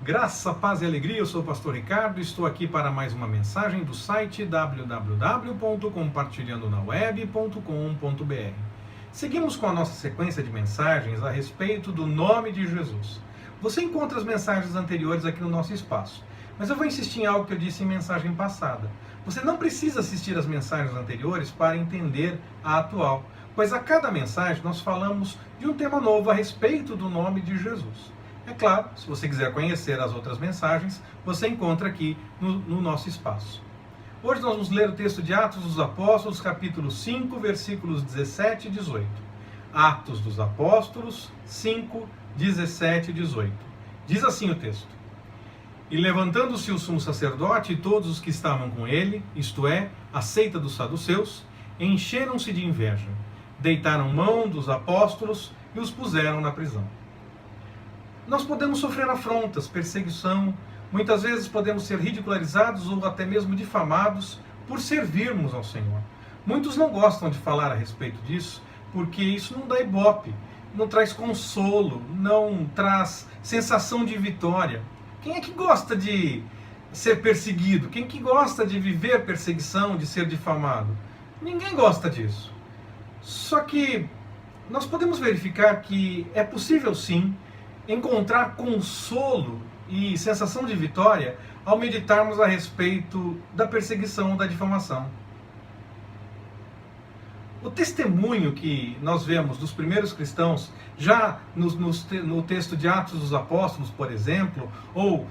Graça, paz e alegria, eu sou o pastor Ricardo, estou aqui para mais uma mensagem do site www.compartilhandonaweb.com.br. Seguimos com a nossa sequência de mensagens a respeito do nome de Jesus. Você encontra as mensagens anteriores aqui no nosso espaço, mas eu vou insistir em algo que eu disse em mensagem passada. Você não precisa assistir as mensagens anteriores para entender a atual, pois a cada mensagem nós falamos de um tema novo a respeito do nome de Jesus. É claro, se você quiser conhecer as outras mensagens, você encontra aqui no nosso espaço. Hoje nós vamos ler o texto de Atos dos Apóstolos, capítulo 5, versículos 17 e 18. Atos dos Apóstolos 5, 17 e 18. Diz assim o texto: E levantando-se o sumo sacerdote e todos os que estavam com ele, isto é, a seita dos saduceus, encheram-se de inveja, deitaram mão dos apóstolos e os puseram na prisão. Nós podemos sofrer afrontas, perseguição, muitas vezes podemos ser ridicularizados ou até mesmo difamados por servirmos ao Senhor. Muitos não gostam de falar a respeito disso, porque isso não dá ibope, não traz consolo, não traz sensação de vitória. Quem é que gosta de ser perseguido? Quem é que gosta de viver perseguição, de ser difamado? Ninguém gosta disso. Só que nós podemos verificar que é possível sim encontrar consolo e sensação de vitória ao meditarmos a respeito da perseguição ou da difamação. O testemunho que nós vemos dos primeiros cristãos, já no texto de Atos dos Apóstolos, por exemplo, ou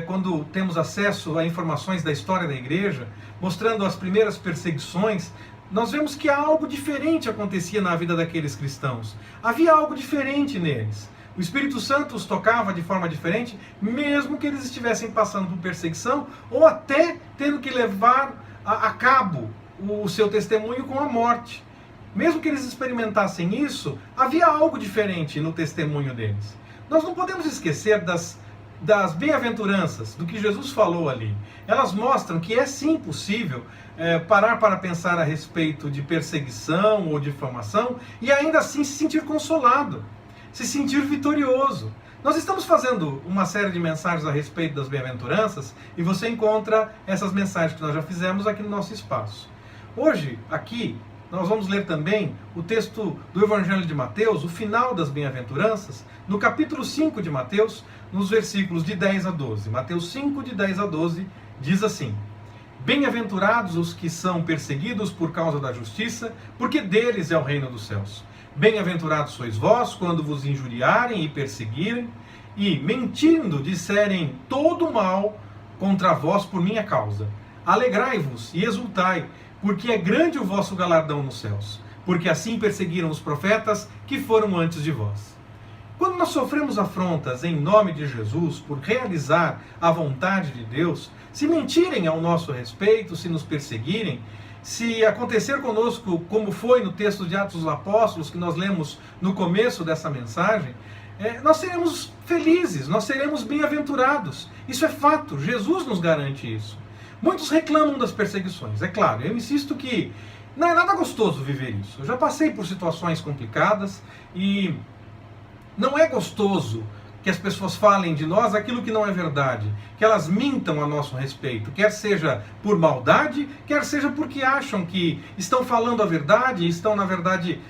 quando temos acesso a informações da história da igreja, mostrando as primeiras perseguições, nós vemos que algo diferente acontecia na vida daqueles cristãos. Havia algo diferente neles. O Espírito Santo os tocava de forma diferente, mesmo que eles estivessem passando por perseguição ou até tendo que levar a cabo o seu testemunho com a morte. Mesmo que eles experimentassem isso, havia algo diferente no testemunho deles. Nós não podemos esquecer das bem-aventuranças, do que Jesus falou ali. Elas mostram que é sim possível parar para pensar a respeito de perseguição ou difamação e ainda assim se sentir consolado, se sentir vitorioso. Nós estamos fazendo uma série de mensagens a respeito das bem-aventuranças e você encontra essas mensagens que nós já fizemos aqui no nosso espaço. Hoje, aqui, nós vamos ler também o texto do Evangelho de Mateus, o final das bem-aventuranças, no capítulo 5 de Mateus, nos versículos de 10 a 12. Mateus 5, de 10 a 12, diz assim: Bem-aventurados os que são perseguidos por causa da justiça, porque deles é o reino dos céus. Bem-aventurados sois vós, quando vos injuriarem e perseguirem, e, mentindo, disserem todo mal contra vós por minha causa. Alegrai-vos e exultai, porque é grande o vosso galardão nos céus, porque assim perseguiram os profetas que foram antes de vós. Quando nós sofremos afrontas em nome de Jesus por realizar a vontade de Deus, se mentirem ao nosso respeito, se nos perseguirem, se acontecer conosco como foi no texto de Atos dos Apóstolos, que nós lemos no começo dessa mensagem, nós seremos felizes, nós seremos bem-aventurados. Isso é fato, Jesus nos garante isso. Muitos reclamam das perseguições, é claro, eu insisto que não é nada gostoso viver isso. Eu já passei por situações complicadas e não é gostoso que as pessoas falem de nós aquilo que não é verdade, que elas mintam a nosso respeito, quer seja por maldade, quer seja porque acham que estão falando a verdade e estão, na verdade,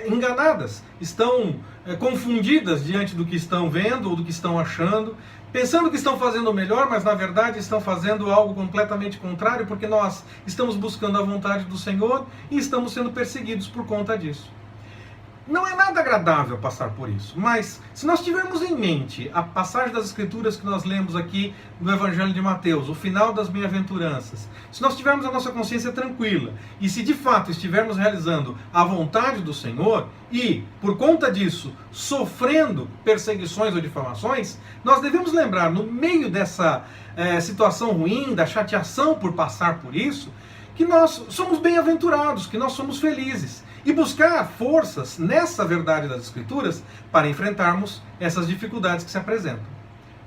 enganadas, estão confundidas diante do que estão vendo ou do que estão achando, pensando que estão fazendo o melhor, mas na verdade estão fazendo algo completamente contrário, porque nós estamos buscando a vontade do Senhor e estamos sendo perseguidos por conta disso. Não é nada agradável passar por isso, mas se nós tivermos em mente a passagem das Escrituras que nós lemos aqui no Evangelho de Mateus, o final das bem-aventuranças, se nós tivermos a nossa consciência tranquila e se de fato estivermos realizando a vontade do Senhor e, por conta disso, sofrendo perseguições ou difamações, nós devemos lembrar, no meio dessa situação ruim, da chateação por passar por isso, que nós somos bem-aventurados, que nós somos felizes. E buscar forças nessa verdade das Escrituras para enfrentarmos essas dificuldades que se apresentam.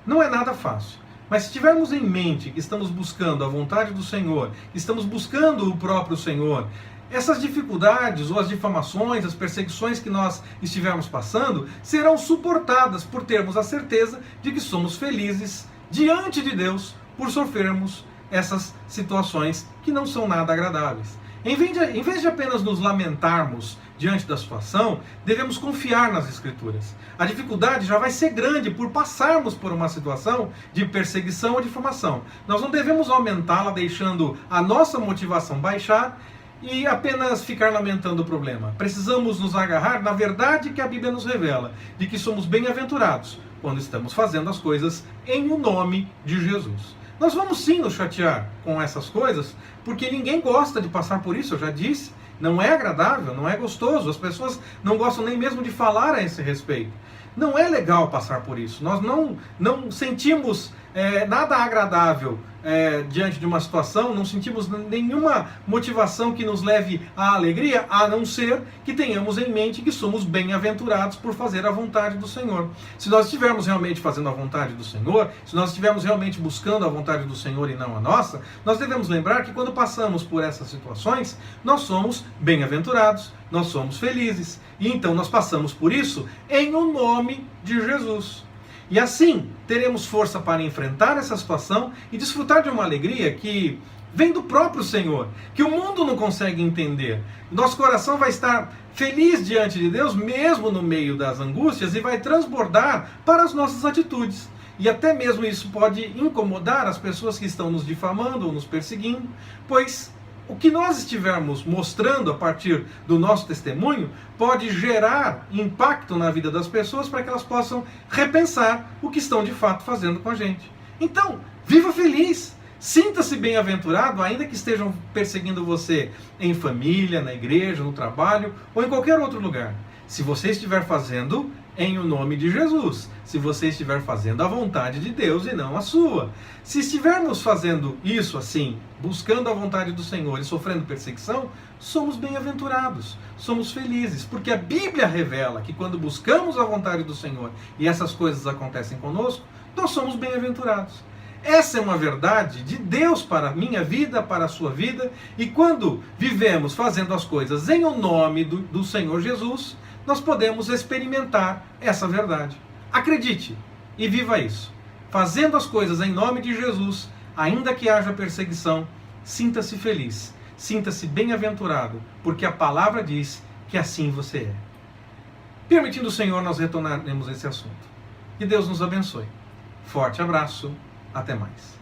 Não é nada fácil, mas se tivermos em mente que estamos buscando a vontade do Senhor, estamos buscando o próprio Senhor, essas dificuldades ou as difamações, as perseguições que nós estivermos passando serão suportadas por termos a certeza de que somos felizes diante de Deus por sofrermos essas situações que não são nada agradáveis. Em vez de apenas nos lamentarmos diante da situação, devemos confiar nas Escrituras. A dificuldade já vai ser grande por passarmos por uma situação de perseguição ou difamação. Nós não devemos aumentá-la deixando a nossa motivação baixar e apenas ficar lamentando o problema. Precisamos nos agarrar na verdade que a Bíblia nos revela, de que somos bem-aventurados quando estamos fazendo as coisas em o nome de Jesus. Nós vamos sim nos chatear com essas coisas, porque ninguém gosta de passar por isso, eu já disse. Não é agradável, não é gostoso, as pessoas não gostam nem mesmo de falar a esse respeito. Não é legal passar por isso, nós não sentimos nada agradável diante de uma situação, não sentimos nenhuma motivação que nos leve à alegria, a não ser que tenhamos em mente que somos bem-aventurados por fazer a vontade do Senhor. Se nós estivermos realmente fazendo a vontade do Senhor, se nós estivermos realmente buscando a vontade do Senhor e não a nossa, nós devemos lembrar que quando passamos por essas situações, nós somos bem-aventurados, nós somos felizes, e então nós passamos por isso em o nome de Jesus. E assim, teremos força para enfrentar essa situação e desfrutar de uma alegria que vem do próprio Senhor, que o mundo não consegue entender. Nosso coração vai estar feliz diante de Deus, mesmo no meio das angústias, e vai transbordar para as nossas atitudes. E até mesmo isso pode incomodar as pessoas que estão nos difamando ou nos perseguindo, pois o que nós estivermos mostrando a partir do nosso testemunho pode gerar impacto na vida das pessoas para que elas possam repensar o que estão de fato fazendo com a gente. Então, viva feliz! Sinta-se bem-aventurado, ainda que estejam perseguindo você em família, na igreja, no trabalho ou em qualquer outro lugar. Se você estiver fazendo em o nome de Jesus, se você estiver fazendo a vontade de Deus e não a sua. Se estivermos fazendo isso assim, buscando a vontade do Senhor e sofrendo perseguição, somos bem-aventurados, somos felizes, porque a Bíblia revela que quando buscamos a vontade do Senhor e essas coisas acontecem conosco, nós somos bem-aventurados. Essa é uma verdade de Deus para a minha vida, para a sua vida, e quando vivemos fazendo as coisas em o nome do Senhor Jesus, nós podemos experimentar essa verdade. Acredite e viva isso. Fazendo as coisas em nome de Jesus, ainda que haja perseguição, sinta-se feliz, sinta-se bem-aventurado, porque a palavra diz que assim você é. Permitindo o Senhor, nós retornaremos a esse assunto. Que Deus nos abençoe. Forte abraço, até mais.